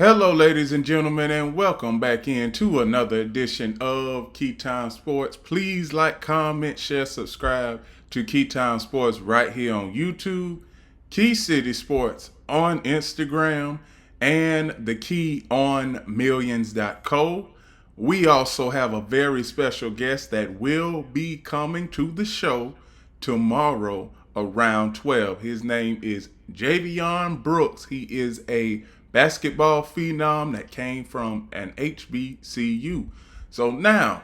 Hello, ladies and gentlemen, and welcome back into another edition of Keytime Sports. Please like, comment, share, subscribe to Keytime Sports right here on YouTube, Key City Sports on Instagram, and the Key on Millions.co. We also have a very special guest that will be coming to the show tomorrow around 12. His name is Javion Brooks. He is a basketball phenom that came from an HBCU. So now,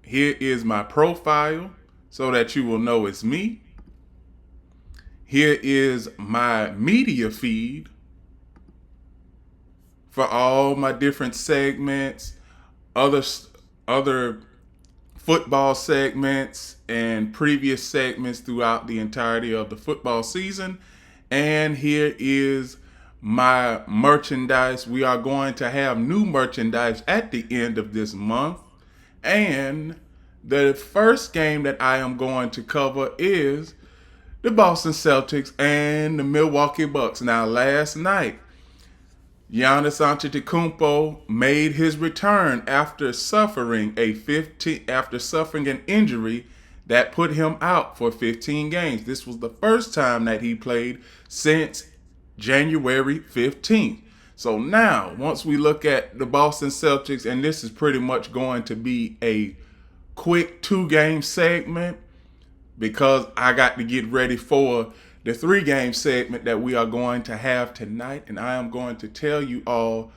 here is my profile so that you will know it's me. Here is my media feed for all my different segments, other football segments, and previous segments throughout the entirety of the football season. And here is my merchandise. We are going to have new merchandise at the end of this month. And the first game that I am going to cover is the Boston Celtics and the Milwaukee Bucks. Now, last night, Giannis Antetokounmpo made his return after suffering an injury that put him out for 15 games. This was the first time that he played since January 15th. So now, once we look at the Boston Celtics, and this is pretty much going to be a quick 2-game segment because I got to get ready for the 3-game segment that we are going to have tonight, and I am going to tell you all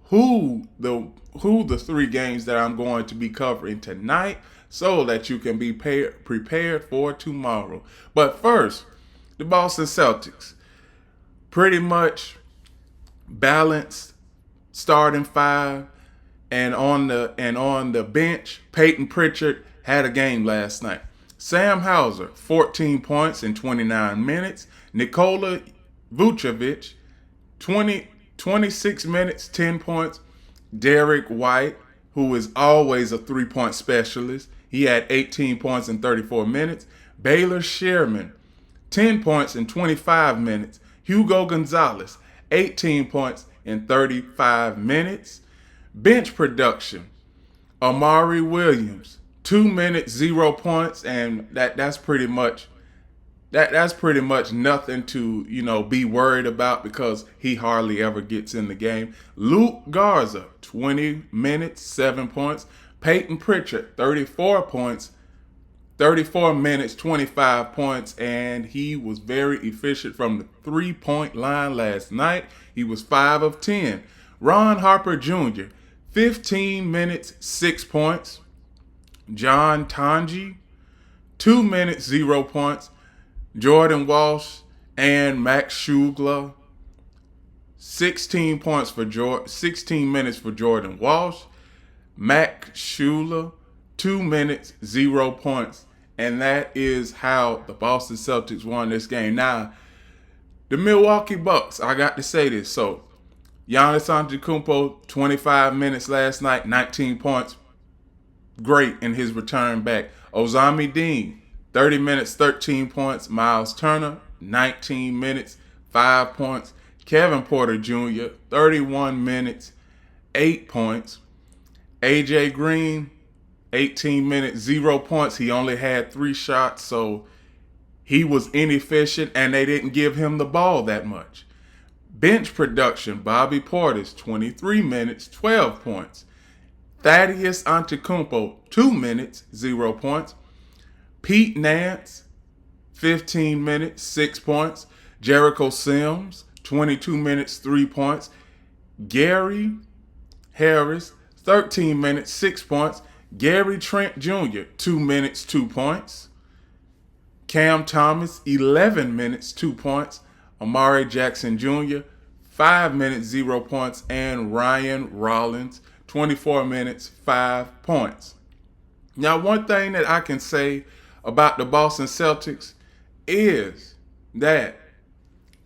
who the 3 games that I'm going to be covering tonight so that you can be prepared for tomorrow. But first, the Boston Celtics. Pretty much balanced starting 5, and on the bench, Peyton Pritchard had a game last night. Sam Hauser, 14 points in 29 minutes. Nikola Vucevic, 26 minutes, 10 points. Derek White, who is always a 3-point specialist, he had 18 points in 34 minutes. Baylor Sherman, 10 points in 25 minutes. Hugo Gonzalez, 18 points in 35 minutes. Bench production, Amari Williams, 2 minutes, 0 points, and that's pretty much nothing to be worried about because he hardly ever gets in the game. Luke Garza, 20 minutes, 7 points. Peyton Pritchard, 34 minutes, 25 points, and he was very efficient from the 3-point line last night. He was 5 of 10. Ron Harper Jr., 15 minutes, 6 points. John Tanji, 2 minutes, 0 points. Jordan Walsh and Max Shugler, 16 minutes for Jordan Walsh. Max Shugler, 2 minutes, 0 points. And that is how the Boston Celtics won this game. Now, the Milwaukee Bucks, I got to say this. So, Giannis Antetokounmpo, 25 minutes last night, 19 points. Great in his return back. Ozami Dean, 30 minutes, 13 points. Miles Turner, 19 minutes, 5 points. Kevin Porter Jr., 31 minutes, 8 points. AJ Green, 18 minutes, 0 points. He only had 3 shots, so he was inefficient, and they didn't give him the ball that much. Bench production, Bobby Portis, 23 minutes, 12 points. Thaddeus Antetokounmpo, 2 minutes, 0 points. Pete Nance, 15 minutes, 6 points. Jericho Sims, 22 minutes, 3 points. Gary Harris, 13 minutes, 6 points. Gary Trent Jr., 2 minutes, 2 points. Cam Thomas, 11 minutes, 2 points. Amari Jackson Jr., 5 minutes, 0 points. And Ryan Rollins, 24 minutes, 5 points. Now, one thing that I can say about the Boston Celtics is that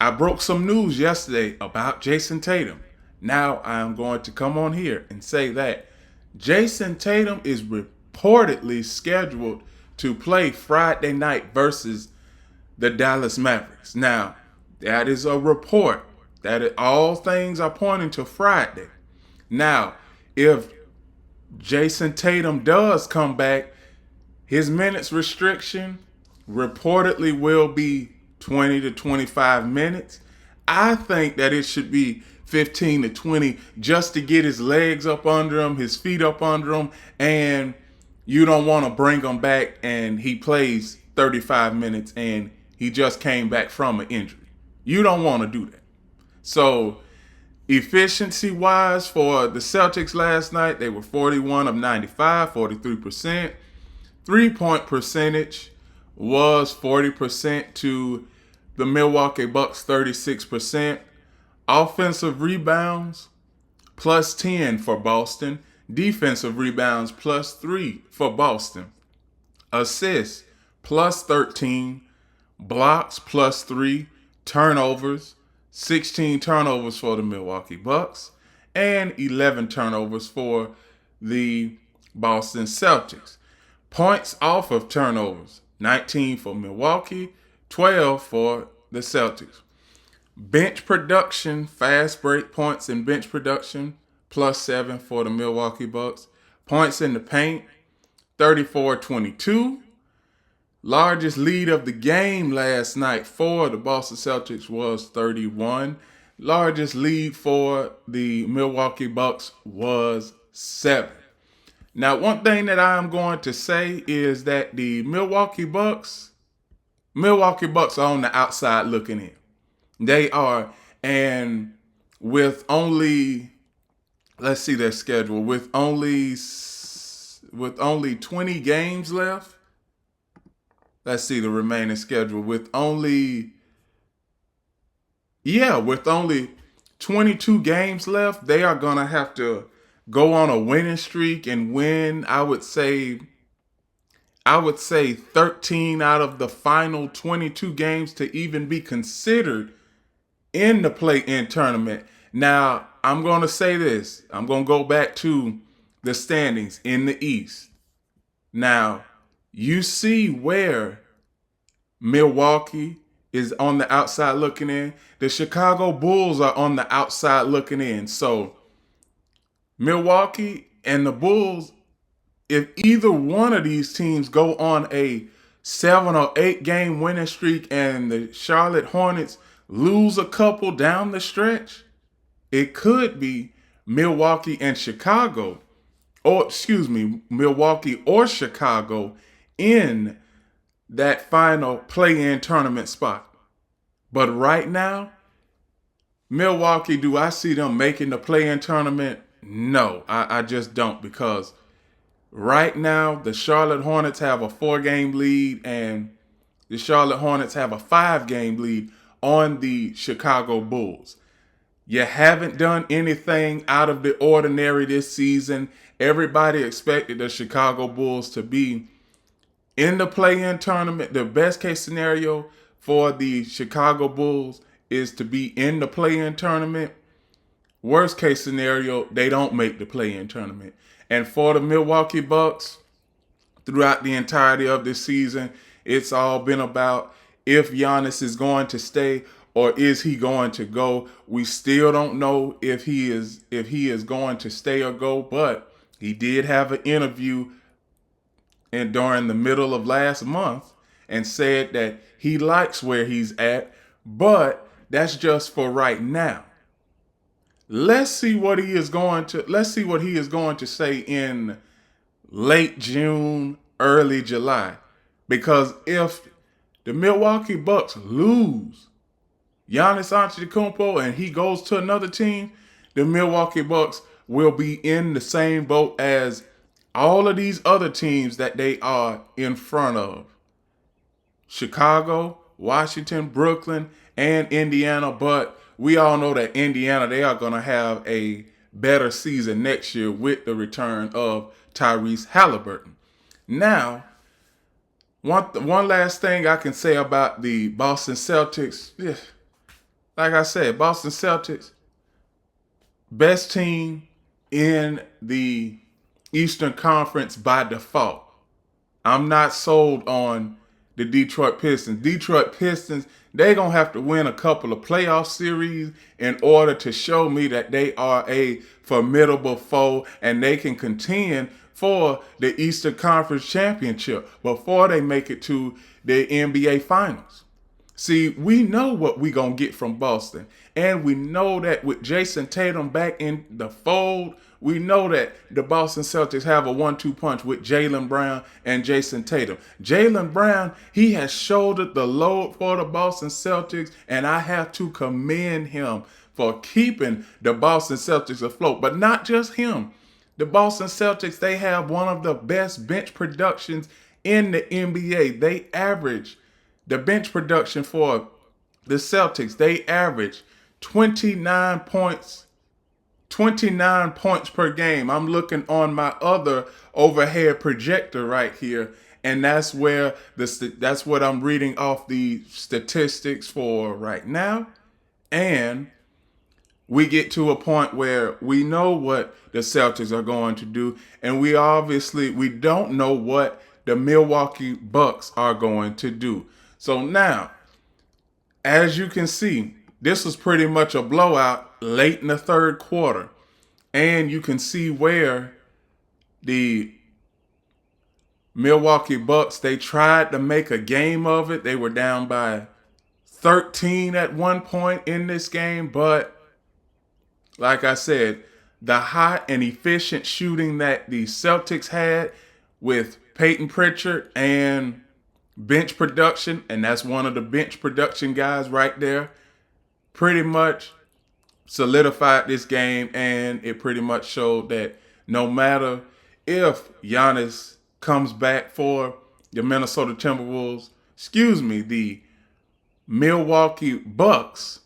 I broke some news yesterday about Jason Tatum. Now, I'm going to come on here and say that Jason Tatum is reportedly scheduled to play Friday night versus the Dallas Mavericks. Now, that is a report. All things are pointing to Friday. Now, if Jason Tatum does come back, his minutes restriction reportedly will be 20 to 25 minutes. I think that it should be 15 to 20 just to get his legs up under him, his feet up under him, and you don't want to bring him back and he plays 35 minutes and he just came back from an injury. You don't want to do that. So, efficiency wise for the Celtics last night, they were 41 of 95, 43%. 3-point percentage was 40% to the Milwaukee Bucks, 36%. Offensive rebounds, plus 10 for Boston. Defensive rebounds, plus 3 for Boston. Assists, plus 13. Blocks, plus 3. Turnovers, 16 turnovers for the Milwaukee Bucks. And 11 turnovers for the Boston Celtics. Points off of turnovers, 19 for Milwaukee, 12 for the Celtics. Bench production, fast break points in bench production, plus 7 for the Milwaukee Bucks. Points in the paint, 34-22. Largest lead of the game last night for the Boston Celtics was 31. Largest lead for the Milwaukee Bucks was 7. Now, one thing that I'm going to say is that the Milwaukee Bucks are on the outside looking in. They are, and with only, let's see their schedule, with only 20 games left. Let's see the remaining schedule. With only 22 games left, they are going to have to go on a winning streak and win, I would say 13 out of the final 22 games to even be considered in the play-in tournament. Now, I'm going to say this. I'm going to go back to the standings in the East. Now, you see where Milwaukee is on the outside looking in. The Chicago Bulls are on the outside looking in. So, Milwaukee and the Bulls, if either one of these teams go on a 7 or 8 game winning streak and the Charlotte Hornets lose a couple down the stretch, it could be Milwaukee and Chicago, Milwaukee or Chicago in that final play-in tournament spot. But right now, Milwaukee, do I see them making the play-in tournament? No, I just don't, because right now the Charlotte Hornets have a 4-game lead and the Charlotte Hornets have a 5-game lead on the Chicago Bulls. You haven't done anything out of the ordinary this season. Everybody expected the Chicago Bulls to be in the play-in tournament. The best case scenario for the Chicago Bulls is to be in the play-in tournament. Worst case scenario, they don't make the play-in tournament. And for the Milwaukee Bucks, throughout the entirety of this season, it's all been about if Giannis is going to stay or is he going to go. We still don't know if he is going to stay or go, but he did have an interview during the middle of last month and said that he likes where he's at, but that's just for right now. Let's see what he is going to say in late June, early July. Because if the Milwaukee Bucks lose Giannis Antetokounmpo and he goes to another team, the Milwaukee Bucks will be in the same boat as all of these other teams that they are in front of. Chicago, Washington, Brooklyn, and Indiana. But we all know that Indiana, they are going to have a better season next year with the return of Tyrese Halliburton. Now, one last thing I can say about the Boston Celtics. Like I said, Boston Celtics, best team in the Eastern Conference by default. I'm not sold on the Detroit Pistons. Detroit Pistons, they're going to have to win a couple of playoff series in order to show me that they are a formidable foe and they can contend for the Eastern Conference Championship before they make it to the NBA Finals. See, we know what we're going to get from Boston. And we know that with Jason Tatum back in the fold, we know that the Boston Celtics have a 1-2 punch with Jaylen Brown and Jason Tatum. Jaylen Brown, he has shouldered the load for the Boston Celtics, and I have to commend him for keeping the Boston Celtics afloat. But not just him. The Boston Celtics, they have one of the best bench productions in the NBA. They average the bench production for the Celtics. They average 29 points per game. I'm looking on my other overhead projector right here, and that's where that's what I'm reading off the statistics for right now. And we get to a point where we know what the Celtics are going to do, and we don't know what the Milwaukee Bucks are going to do. So now, as you can see, this was pretty much a blowout late in the third quarter. And you can see where the Milwaukee Bucks, they tried to make a game of it. They were down by 13 at one point in this game. But like I said, the hot and efficient shooting that the Celtics had with Peyton Pritchard and bench production, and that's one of the bench production guys right there, pretty much solidified this game, and it pretty much showed that no matter if Giannis comes back for the the Milwaukee Bucks,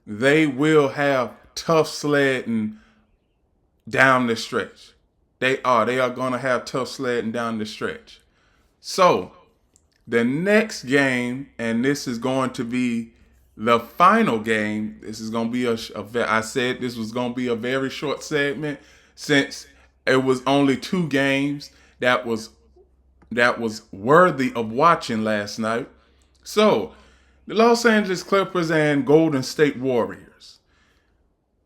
they will have tough sledding down the stretch. They are going to have tough sledding down the stretch. So, the next game, and this is going to be the final game. This is going to be I said this was going to be a very short segment since it was only 2 games that was worthy of watching last night. So, the Los Angeles Clippers and Golden State Warriors.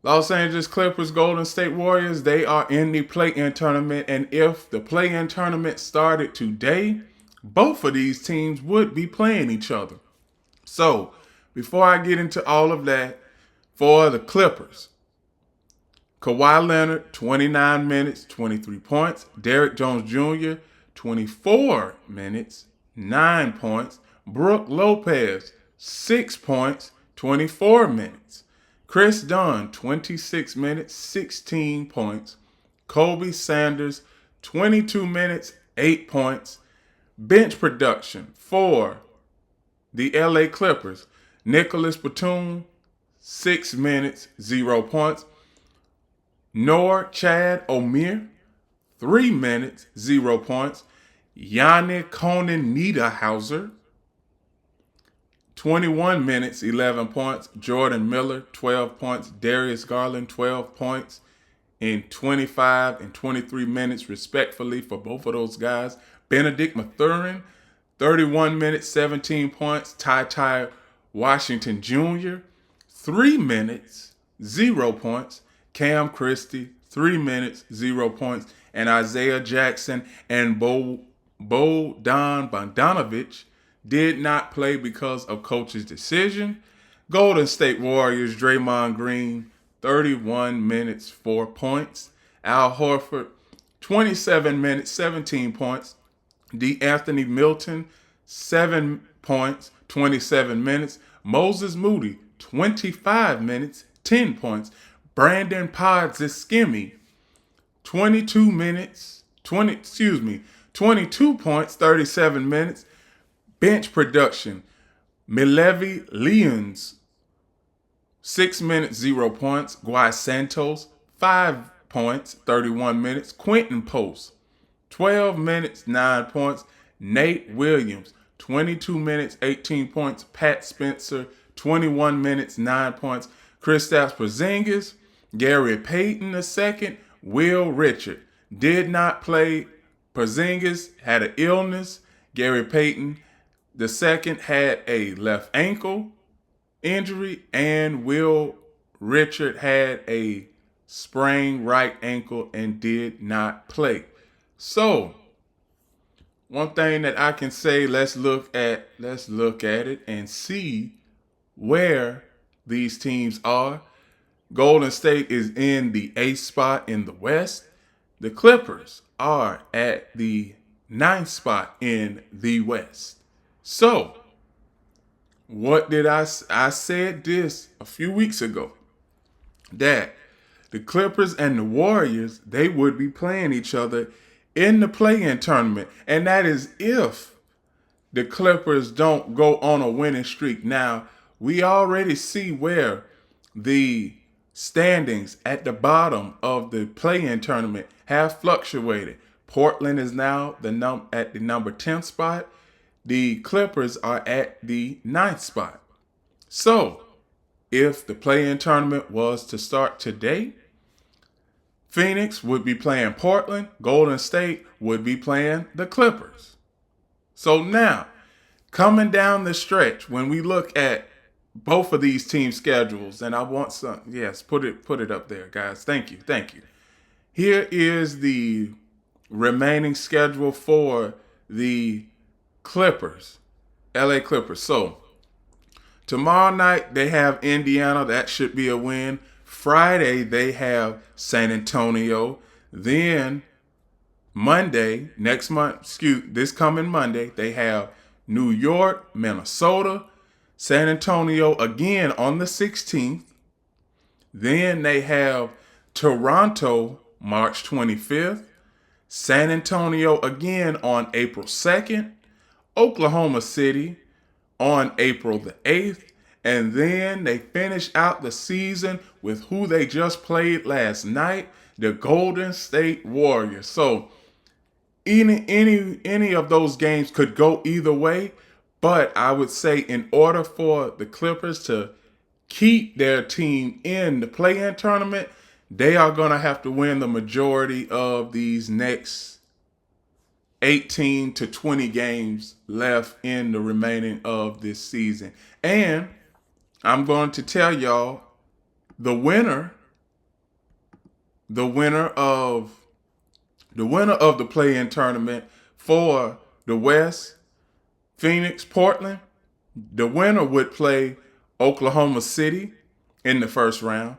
Los Angeles Clippers, Golden State Warriors, they are in the play-in tournament, and if the play-in tournament started today, both of these teams would be playing each other. So, before I get into all of that, for the Clippers, Kawhi Leonard, 29 minutes, 23 points. Derrick Jones Jr., 24 minutes, 9 points. Brook Lopez, 6 points, 24 minutes. Chris Dunn, 26 minutes, 16 points. Kobe Sanders, 22 minutes, 8 points. Bench production for the LA Clippers, Nicholas Batum, 6 minutes, 0 points. Chad Omier, 3 minutes, 0 points. Yannick Conan Niederhauser, 21 minutes, 11 points. Jordan Miller, 12 points. Darius Garland, 12 points in 25 and 23 minutes, respectfully, for both of those guys. Benedict Mathurin, 31 minutes, 17 points. Ty Washington Jr., 3 minutes, 0 points. Cam Christie, 3 minutes, 0 points. And Isaiah Jackson and Bodan Bogdanovic did not play because of coach's decision. Golden State Warriors, Draymond Green, 31 minutes, 4 points. Al Horford, 27 minutes, 17 points. D'Anthony Milton, 7 points, 27 minutes. Moses Moody, 25 minutes, 10 points. Brandon Podziemski, 22 points, 37 minutes. Bench production, Milevi Leons, 6 minutes, 0 points. Guy Santos, 5 points, 31 minutes. Quentin Post, 12 minutes, 9 points. Nate Williams, 22 minutes, 18 points. Pat Spencer, 21 minutes, 9 points. Kristaps Porzingis, Gary Payton II, Will Richard did not play. Porzingis had an illness. Gary Payton The second had a left ankle injury, and Will Richard had a sprained right ankle and did not play. So, one thing that I can say, let's look at it and see where these teams are. Golden State is in the 8th spot in the West. The Clippers are at the 9th spot in the West. So, what did I said this a few weeks ago, that the Clippers and the Warriors, they would be playing each other in the play-in tournament. And that is if the Clippers don't go on a winning streak. Now, we already see where the standings at the bottom of the play-in tournament have fluctuated. Portland is now at the number 10 spot. The Clippers are at the 9th spot. So, if the play-in tournament was to start today, Phoenix would be playing Portland. Golden State would be playing the Clippers. So now, coming down the stretch, when we look at both of these team schedules, and I want some, yes, put it up there, guys. Thank you. Here is the remaining schedule for the Clippers, LA Clippers. So, tomorrow night they have Indiana. That should be a win. Friday they have San Antonio. Then Monday, this coming Monday, they have New York, Minnesota, San Antonio again on the 16th. Then they have Toronto March 25th, San Antonio again on April 2nd, Oklahoma City on April the 8th, and then they finish out the season with who they just played last night, the Golden State Warriors. So any of those games could go either way, but I would say in order for the Clippers to keep their team in the play-in tournament, they are going to have to win the majority of these next 18 to 20 games left in the remaining of this season. And I'm going to tell y'all the winner of the play-in tournament for the West, Phoenix, Portland, the winner would play Oklahoma City in the first round,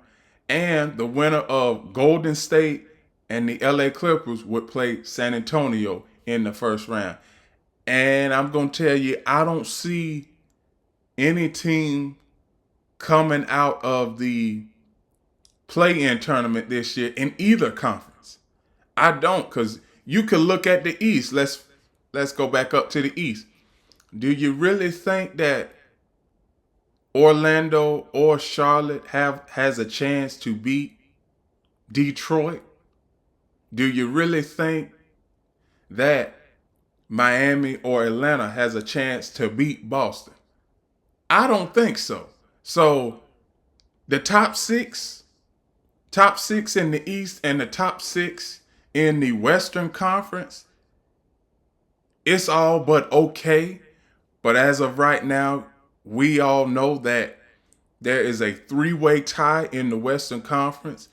and the winner of Golden State and the LA Clippers would play San Antonio in the first round. And I'm going to tell you, I don't see any team coming out of the play-in tournament this year in either conference. I don't, because you can look at the East. Let's go back up to the East. Do you really think that Orlando or Charlotte has a chance to beat Detroit? Do you really think that Miami or Atlanta has a chance to beat Boston? I don't think so. So the top six in the East and the top 6 in the Western Conference, it's all but okay. But as of right now, we all know that there is a 3-way tie in the Western Conference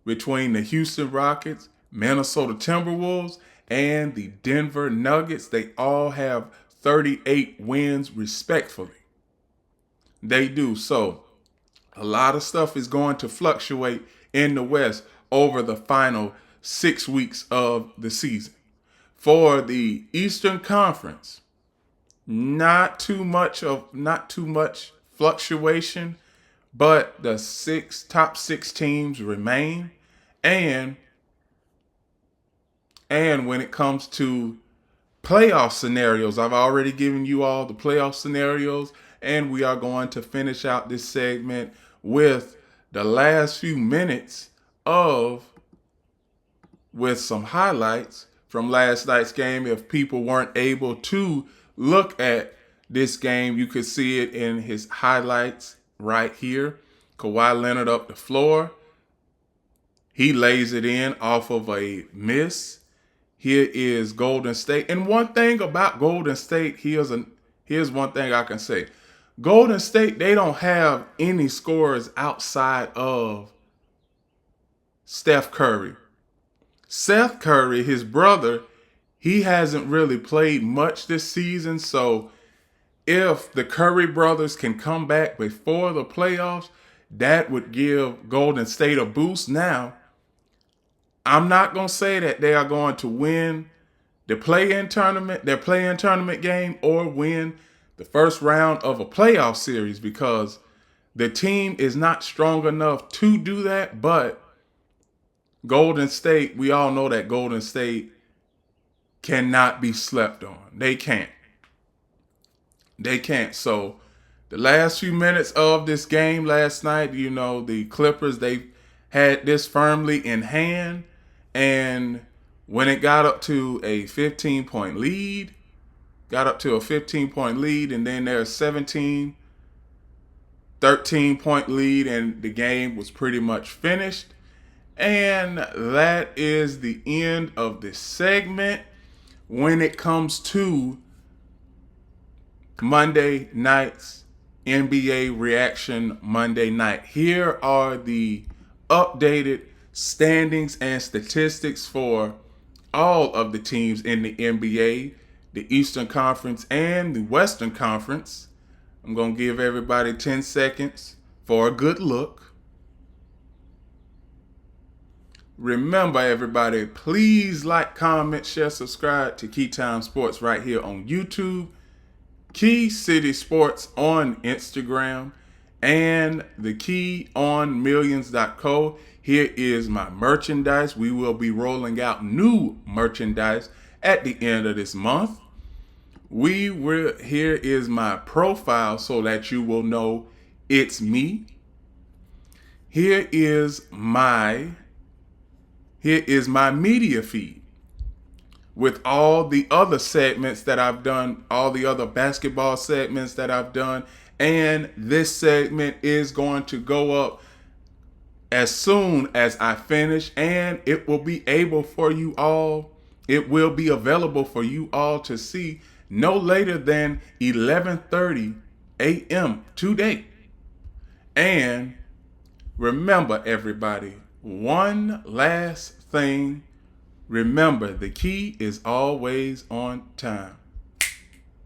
between the Houston Rockets, Minnesota Timberwolves, and the Denver Nuggets. They all have 38 wins respectively. They do. So a lot of stuff is going to fluctuate in the West over the final 6 weeks of the season. For the Eastern Conference, not too much fluctuation, but the top 6 teams remain. And when it comes to playoff scenarios, I've already given you all the playoff scenarios, and we are going to finish out this segment with the last few minutes with some highlights from last night's game. If people weren't able to look at this game, you could see it in his highlights right here. Kawhi Leonard up the floor. He lays it in off of a miss. Here is Golden State. And one thing about Golden State, here's here's one thing I can say. Golden State, they don't have any scorers outside of Steph Curry. Seth Curry, his brother, he hasn't really played much this season. So if the Curry brothers can come back before the playoffs, that would give Golden State a boost. Now, I'm not going to say that they are going to win the play-in tournament, their play-in tournament game, or win the first round of a playoff series, because the team is not strong enough to do that. But Golden State, we all know that Golden State cannot be slept on. They can't. They can't. So the last few minutes of this game last night, the Clippers, they had this firmly in hand. And when it got up to a 15-point lead, and then there's 17, 13-point lead, and the game was pretty much finished. And that is the end of this segment when it comes to Monday night's NBA Reaction Monday night. Here are the updated standings and statistics for all of the teams in the NBA, the Eastern Conference and the Western Conference. I'm going to give everybody 10 seconds for a good look. Remember, everybody, please like, comment, share, subscribe to Keytime Sports right here on YouTube, Key City Sports on Instagram, and the KeyOnMillions.co. Here is my merchandise. We will be rolling out new merchandise at the end of this month. Here is my profile so that you will know it's me. Here is my media feed with all the other segments that I've done, all the other basketball segments that I've done. And this segment is going to go up as soon as I finish, and it will be available for you all to see no later than 11:30 a.m. today. And remember, everybody, one last thing. Remember, the key is always on time.